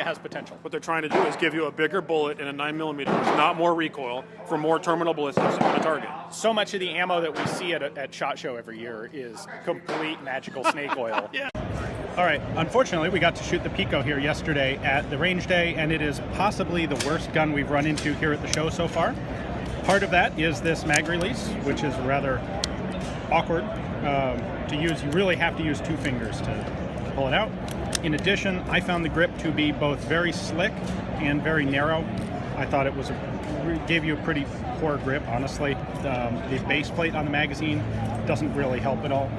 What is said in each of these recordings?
has potential. What they're trying to do is give you a bigger bullet in a 9mm with not more recoil for more terminal ballistics on a target. So much of the ammo that we see at SHOT Show every year is complete magical snake oil. Yeah. All right, unfortunately, we got to shoot the Pico here yesterday at the range day, and it is possibly the worst gun we've run into here at the show so far. Part of that is this mag release, which is rather awkward to use. You really have to use 2 fingers to pull it out. In addition, I found the grip to be both very slick and very narrow. I thought it was gave you a pretty poor grip, honestly. The base plate on the magazine doesn't really help at all.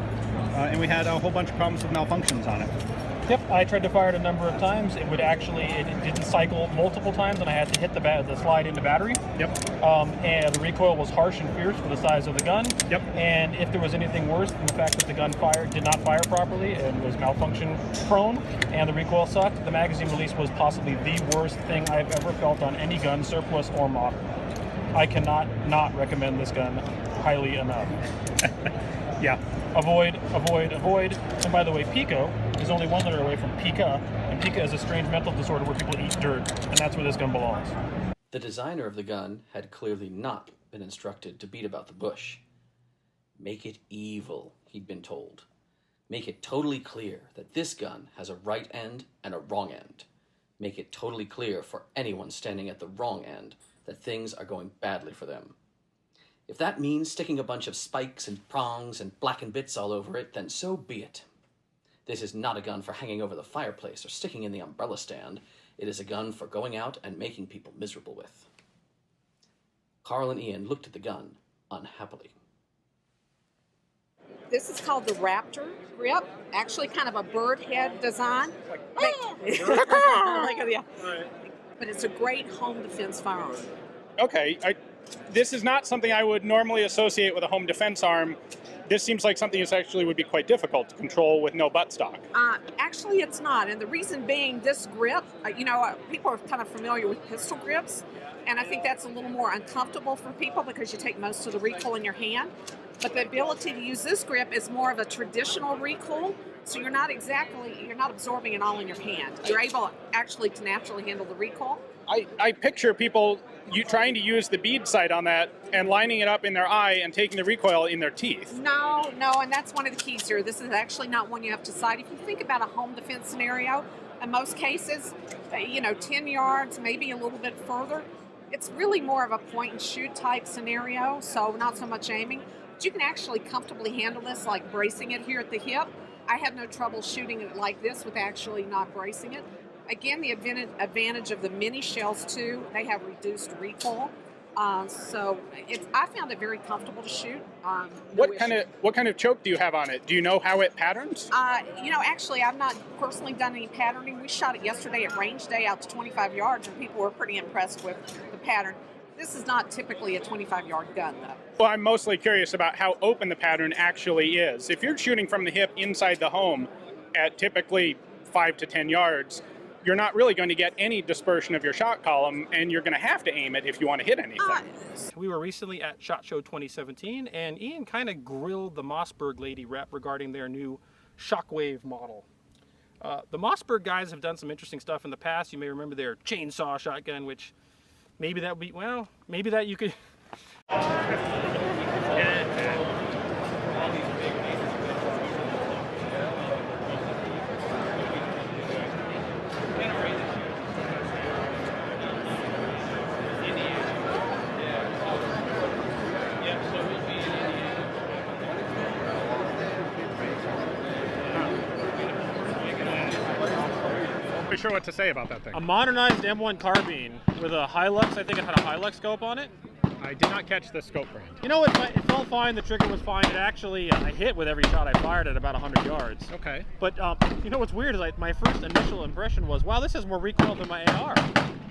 And we had a whole bunch of problems with malfunctions on it. Yep, I tried to fire it a number of times. It didn't cycle multiple times, and I had to hit the slide into battery. Yep. And the recoil was harsh and fierce for the size of the gun. Yep. And if there was anything worse than the fact that the gun did not fire properly and was malfunction prone, and the recoil sucked, the magazine release was possibly the worst thing I've ever felt on any gun, surplus or modern. I cannot not recommend this gun highly enough. Yeah. Avoid. And by the way, Pico is only one letter away from Pica, and Pica is a strange mental disorder where people eat dirt, and that's where this gun belongs. The designer of the gun had clearly not been instructed to beat about the bush. Make it evil, he'd been told. Make it totally clear that this gun has a right end and a wrong end. Make it totally clear for anyone standing at the wrong end that things are going badly for them. If that means sticking a bunch of spikes and prongs and blackened bits all over it, then so be it. This is not a gun for hanging over the fireplace or sticking in the umbrella stand. It is a gun for going out and making people miserable with. Carl and Ian looked at the gun unhappily. This is called the Raptor grip. Actually kind of a bird head design. But it's a great home defense firearm. Okay, this is not something I would normally associate with a home defense arm. This seems like something that actually would be quite difficult to control with no buttstock. Actually, it's not. And the reason being this grip, people are kind of familiar with pistol grips. And I think that's a little more uncomfortable for people because you take most of the recoil in your hand. But the ability to use this grip is more of a traditional recoil. So you're not absorbing it all in your hand. You're able actually to naturally handle the recoil. I picture people trying to use the bead sight on that and lining it up in their eye and taking the recoil in their teeth. No, and that's one of the keys here. This is actually not one you have to sight. If you think about a home defense scenario, in most cases, 10 yards, maybe a little bit further, it's really more of a point and shoot type scenario, so not so much aiming. But you can actually comfortably handle this, like bracing it here at the hip. I have no trouble shooting it like this with actually not bracing it. Again, the advantage of the mini shells too, they have reduced recoil. So I found it very comfortable to shoot. What kind of choke do you have on it? Do you know how it patterns? Actually, I've not personally done any patterning. We shot it yesterday at range day out to 25 yards, and people were pretty impressed with the pattern. This is not typically a 25-yard gun, though. Well, I'm mostly curious about how open the pattern actually is. If you're shooting from the hip inside the home at typically 5 to 10 yards, you're not really going to get any dispersion of your shot column, and you're going to have to aim it if you want to hit anything. We were recently at SHOT Show 2017, and Ian kind of grilled the Mossberg lady rep regarding their new Shockwave model. The Mossberg guys have done some interesting stuff in the past. You may remember their chainsaw shotgun, which maybe that would be, well, maybe that you could... Not sure what to say about that thing. A modernized M1 carbine with a Hilux. I think it had a Hilux scope on it. I did not catch the scope brand. You know, it felt fine. The trigger was fine. It actually, I hit with every shot I fired at about 100 yards. Okay. But you know what's weird is my first initial impression was, wow, this has more recoil than my AR.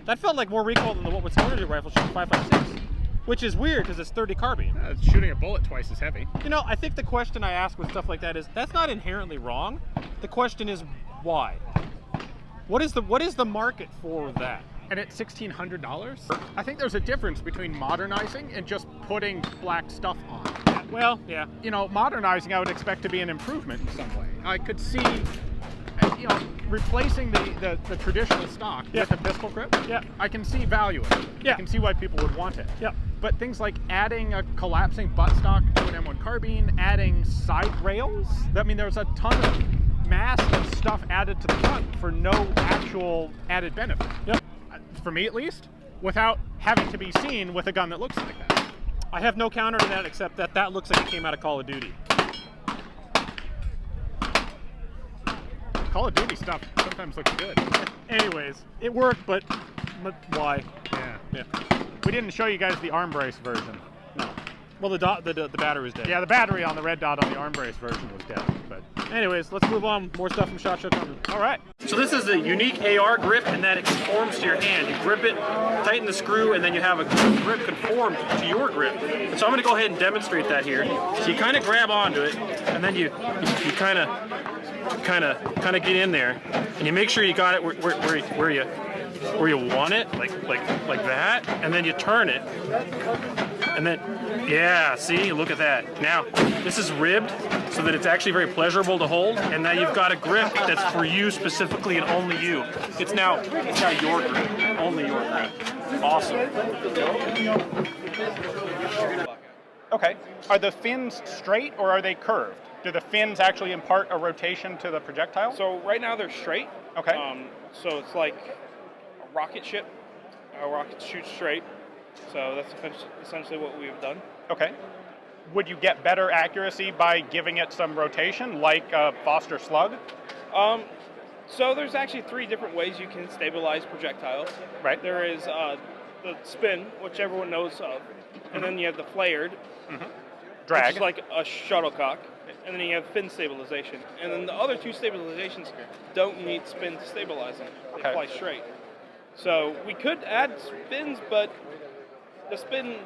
That felt like more recoil than what was standard rifle shooting 5.56, which is weird because it's 30 carbine. It's shooting a bullet twice as heavy. You know, I think the question I ask with stuff like that is, that's not inherently wrong. The question is, why? What is the market for that? And at $1,600? I think there's a difference between modernizing and just putting black stuff on. Well, yeah. You know, modernizing I would expect to be an improvement in some way. I could see, you know, replacing the traditional stock with a pistol grip, I can see value in it. I can see why people would want it. But things like adding a collapsing buttstock to an M1 carbine, adding side rails, I mean, there's a ton of mass and stuff added to the front for no actual added benefit. For me at least, without having to be seen with a gun that looks like that. I have no counter to that except that that looks like it came out of Call of Duty. Call of Duty stuff sometimes looks good. Anyways, it worked, but why? Yeah. We didn't show you guys the arm brace version. No. Well, the battery was dead. Yeah, the battery on the red dot on the arm brace version was dead. But anyways, let's move on. More stuff from SHOT Show coming. all right. So this is a unique AR grip in that it conforms to your hand. You grip it, tighten the screw, and then you have a grip conformed to your grip. And so I'm going to go ahead and demonstrate that here. So you kind of grab onto it, and then you kind of get in there, and you make sure you got it where you want it, like that, and then you turn it, and then see, look at that. Now this is ribbed so that it's actually very pleasurable to hold, and now you've got a grip that's for you specifically and only you. It's now your grip, only your grip. Awesome. Okay. Are the fins straight or are they curved? Do the fins actually impart a rotation to the projectile? So right now they're straight. Okay. So it's like a rocket ship. Our rockets shoot straight. So that's essentially what we've done. Okay. Would you get better accuracy by giving it some rotation, like a Foster slug? So there's actually 3 different ways you can stabilize projectiles. Right. There is the spin, which everyone knows of, and then you have the flared, Drag. which is like a shuttlecock, and then you have fin stabilization. And then the other 2 stabilizations don't need spin to stabilize them. They fly straight. So we could add spins, but the spin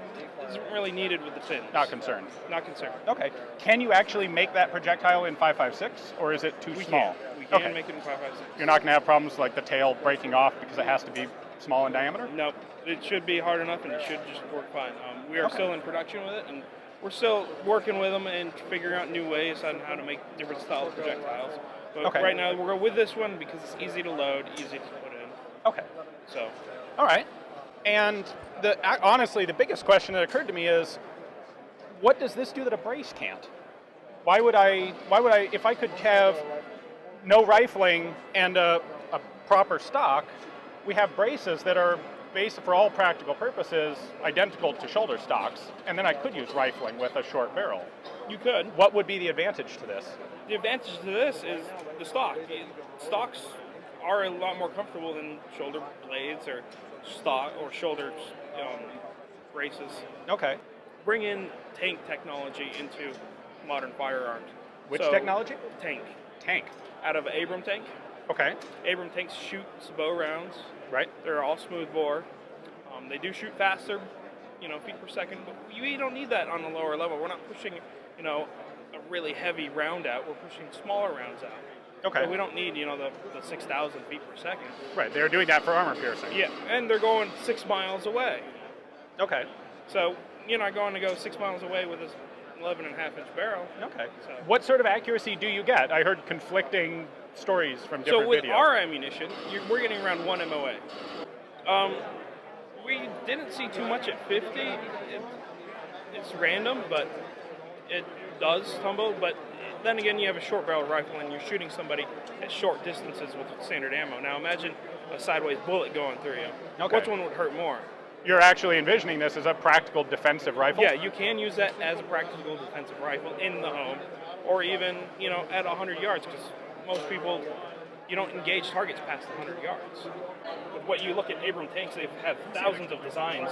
isn't really needed with the fins. Not concerned. Not concerned. Okay. Can you actually make that projectile in 5.56, or is it too small? We can make it in 5.56. You're not going to have problems like the tail breaking off because it has to be small in diameter? Nope. It should be hard enough, and it should just work fine. We are still in production with it, and we're still working with them and figuring out new ways on how to make different style of projectiles. But right now, we're with this one because it's easy to load, easy to put in. Okay. So. All right. And honestly, the biggest question that occurred to me is, what does this do that a brace can't? Why would I, if I could have no rifling and a proper stock, we have braces that are based for all practical purposes identical to shoulder stocks, and then I could use rifling with a short barrel. You could. What would be the advantage to this? The advantage to this is the stock. Stocks are a lot more comfortable than shoulder blades or stock or shoulder braces. Okay. Bring in tank technology into modern firearms. Which technology? Tank. Tank. Out of Abram tank. Okay. Abram tanks shoots bow rounds. Right. They're all smooth bore. They do shoot faster, feet per second, but we don't need that on the lower level. We're not pushing, a really heavy round out. We're pushing smaller rounds out. Okay. So we don't need, the 6,000 feet per second. Right. They're doing that for armor piercing. Yeah, and they're going 6 miles away. Okay. So you're not going to go 6 miles away with this 11.5-inch barrel. Okay. So. What sort of accuracy do you get? I heard conflicting stories from different videos. So with videos. our ammunition, we're getting around 1 MOA. We didn't see too much at 50. It's random, but it does tumble. But then again, you have a short barrel rifle and you're shooting somebody at short distances with standard ammo. Now imagine a sideways bullet going through you. Okay. Which one would hurt more? You're actually envisioning this as a practical defensive rifle? Yeah, you can use that as a practical defensive rifle in the home, or even, at 100 yards, because most people, you don't engage targets past 100 yards. But what you look at Abram tanks, they've had thousands of designs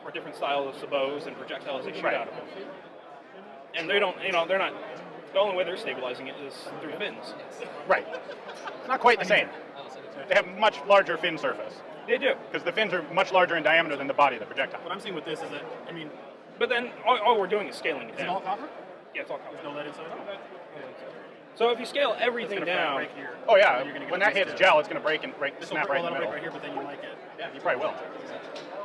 for different styles of bows and projectiles they shoot out of them. And they don't, they're not, the only way they're stabilizing it is through fins. Right. It's not quite the same. They have much larger fin surface. They do. Because the fins are much larger in diameter than the body of the projectile. What I'm seeing with this is that, but then all we're doing is scaling it down. is it all copper? Yeah, it's all copper. There's no lead inside? So if you scale everything down, Break here. Oh yeah, when that hits gel, it's going to break and snap right in the Break middle. right here, but then you like it. Yeah, you probably will.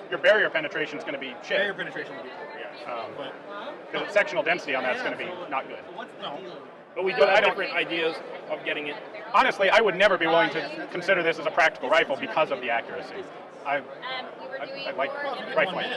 Your barrier penetration is going to be shit. Barrier penetration will be poor, yeah. The sectional density on that's going to be not good. But we do have different ideas of getting it. Honestly, I would never be willing to consider this as a practical rifle because of the accuracy. I like rifling.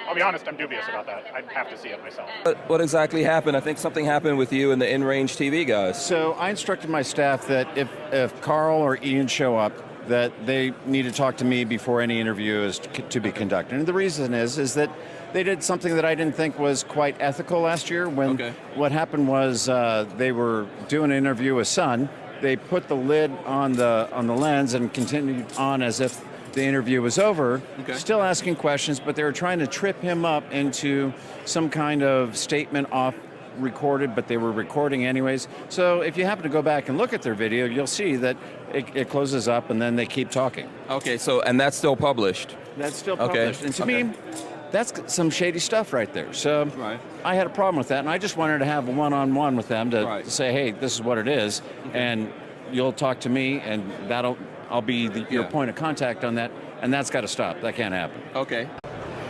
I'll be honest, I'm dubious about that. I'd have to see it myself. What exactly happened? I think something happened with you and the InRangeTV guys. So I instructed my staff that if Carl or Ian show up, that they need to talk to me before any interview is to be conducted. And the reason is that they did something that I didn't think was quite ethical last year. When what happened was they were doing an interview with Sun. They put the lid on the lens and continued on as if the interview was over, still asking questions, but they were trying to trip him up into some kind of statement off recorded, but they were recording anyways. So if you happen to go back and look at their video, you'll see that it closes up and then they keep talking. Okay, so, and that's still published? That's still published. And to me, that's some shady stuff right there. So I had a problem with that, and I just wanted to have a one-on-one with them to say, hey, this is what it is, and you'll talk to me, and I'll be your point of contact on that, and that's got to stop. That can't happen. Okay.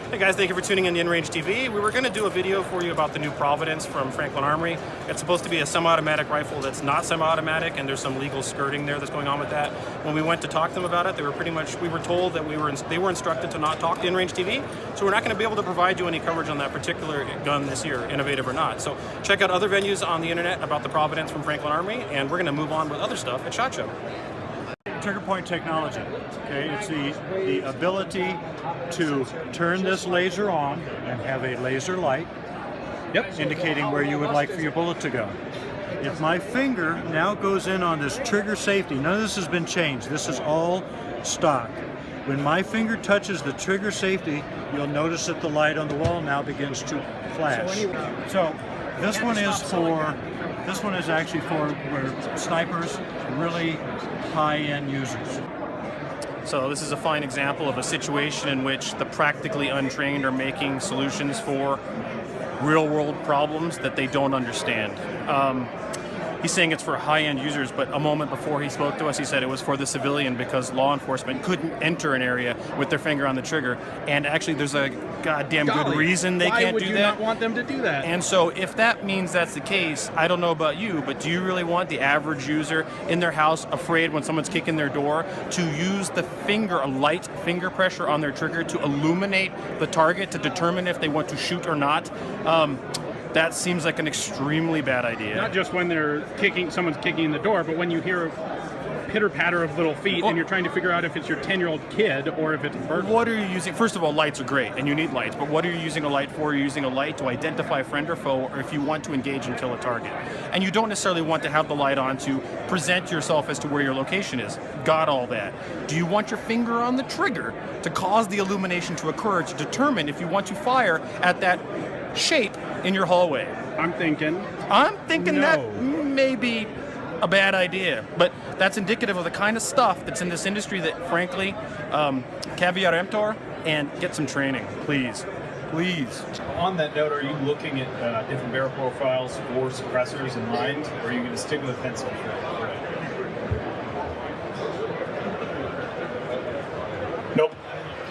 Hey guys, thank you for tuning in to InRangeTV. We were going to do a video for you about the new Providence from Franklin Armory. It's supposed to be a semi-automatic rifle that's not semi-automatic, and there's some legal skirting there that's going on with that. When we went to talk to them about it, they were we were told that they were instructed to not talk to InRangeTV, so we're not going to be able to provide you any coverage on that particular gun this year, innovative or not. So check out other venues on the internet about the Providence from Franklin Armory, and we're going to move on with other stuff at SHOT Show. Trigger point technology. Okay, it's the ability to turn this laser on and have a laser light indicating where you would like for your bullet to go. If my finger now goes in on this trigger safety, none of this has been changed. This is all stock. When my finger touches the trigger safety, you'll notice that the light on the wall now begins to flash. So this one is actually for where snipers, really high-end users. So this is a fine example of a situation in which the practically untrained are making solutions for real-world problems that they don't understand. He's saying it's for high-end users, but a moment before he spoke to us, he said it was for the civilian because law enforcement couldn't enter an area with their finger on the trigger. And actually, there's a goddamn good reason they can't do that. Why would you not want them to do that? And so if that means that's the case, I don't know about you, but do you really want the average user in their house afraid when someone's kicking their door to use the a light finger pressure on their trigger to illuminate the target to determine if they want to shoot or not? That seems like an extremely bad idea. Not just when someone's kicking in the door, but when you hear a pitter-patter of little feet and you're trying to figure out if it's your 10-year-old kid or if it's a bird. What are you using? First of all, lights are great, and you need lights, but what are you using a light for? Are you using a light to identify a friend or foe, or if you want to engage and kill a target? And you don't necessarily want to have the light on to present yourself as to where your location is. Got all that. Do you want your finger on the trigger to cause the illumination to occur to determine if you want to fire at that shape in your hallway? I'm thinking no. That may be a bad idea, but that's indicative of the kind of stuff that's in this industry that, frankly, caveat emptor, and get some training, please. Please. On that note, are you looking at different barrel profiles for suppressors in mind, or are you going to stick with a pencil for